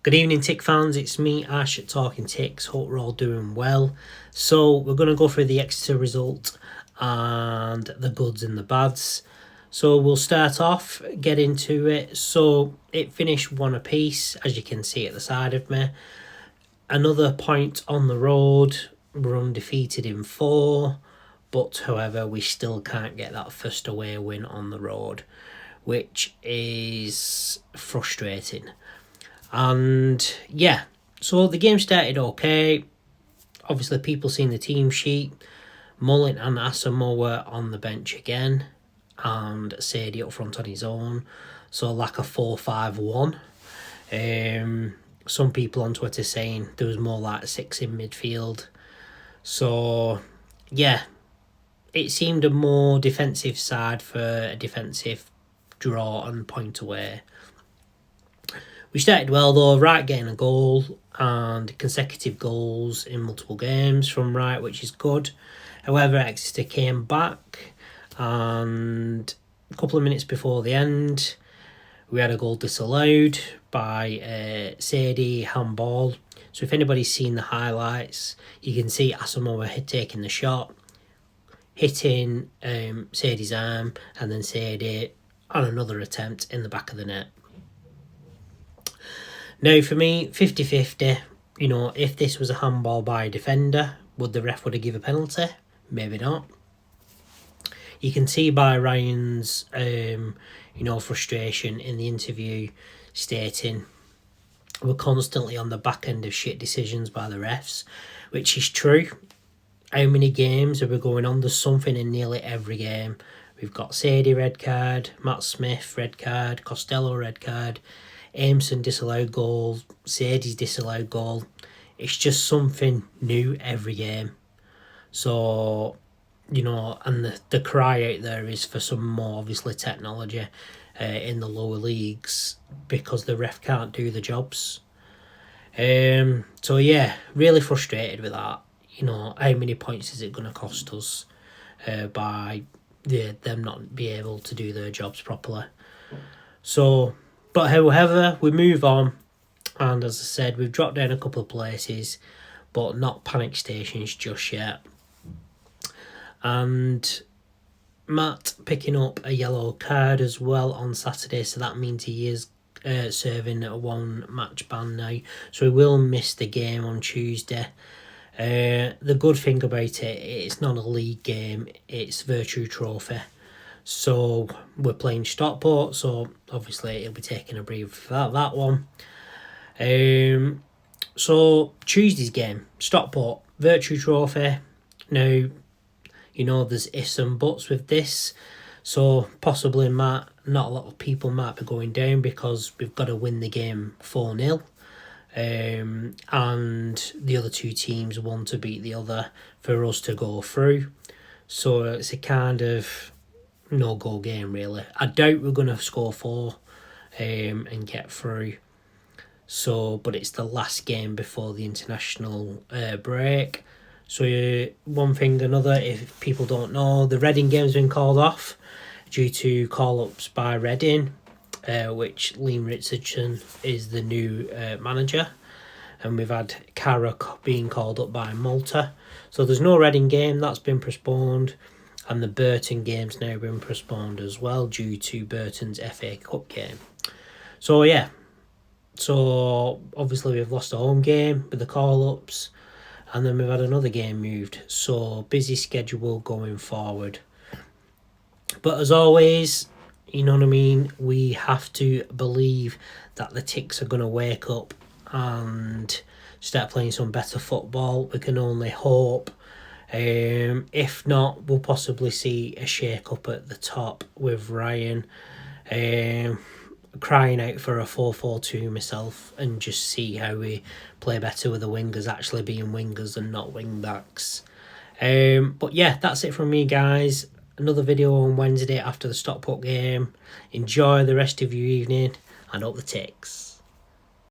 Good evening, Tick fans. It's me, Ash, at Talking Ticks. Hope we're all doing well. So we're going to go through the Exeter result and the goods and the bads. So we'll start off, get into it. So it finished one apiece, as you can see at the side of me. Another point on the road. We're undefeated in 4. But however, we still can't get that first away win on the road, which is frustrating. And yeah, so the game started okay. Obviously, people seen the team sheet. Mullin and Asamoah on the bench again, and Sadie up front on his own. So like a 4-5-1. Some people on Twitter saying there was more like 6 in midfield. So yeah, it seemed a more defensive side for a defensive draw and point away. We started well though, Wright getting a goal and consecutive goals in multiple games from Wright, which is good. However, Exeter came back and a couple of minutes before the end, we had a goal disallowed by Sadie handball. So if anybody's seen the highlights, you can see Asamoah taking the shot, hitting Sadie's arm, and then Sadie on another attempt in the back of the net. Now, for me, 50-50, if this was a handball by a defender, would the ref give a penalty? Maybe not. You can see by Ryan's, frustration in the interview stating, we're constantly on the back end of shit decisions by the refs, which is true. How many games are we going on? There's something in nearly every game. We've got Sadie red card, Matt Smith red card, Costello red card, Ameson disallowed goal, Sadie's disallowed goal. It's just something new every game. So, and the cry out there is for some more, obviously, technology in the lower leagues because the ref can't do the jobs. So, yeah, really frustrated with that. How many points is it going to cost us by them not be able to do their jobs properly? So, but however, we move on, and as I said, we've dropped down a couple of places, but not panic stations just yet. And Matt picking up a yellow card as well on Saturday, so that means he is serving a 1 match ban now, so he will miss the game on Tuesday. The good thing about it's not a league game, it's Virtue Trophy. So we're playing Stockport, so obviously he'll be taking a breather for that one. So Tuesday's game, Stockport, Virtue Trophy. Now, there's ifs and buts with this. So possibly not a lot of people might be going down because we've got to win the game 4-0. And the other two teams want to beat the other for us to go through. So it's a kind of no-go game, really. I doubt we're going to score 4 and get through. So, but it's the last game before the international break. So one thing another, if people don't know, the Reading game's been called off due to call-ups by Reading, which Liam Richardson is the new manager. And we've had Carrick being called up by Malta. So there's no Reading game, that's been postponed. And the Burton game's now been postponed as well due to Burton's FA Cup game. So yeah, so obviously we've lost a home game with the call-ups, and then we've had another game moved. So busy schedule going forward. But as always, we have to believe that the Ticks are going to wake up and start playing some better football. We can only hope. If not, we'll possibly see a shake-up at the top with Ryan. Crying out for a 4-4-2 myself and just see how we play better with the wingers actually being wingers and not wing-backs. But yeah, that's it from me, guys. Another video on Wednesday after the Stockport game. Enjoy the rest of your evening and up the Ticks.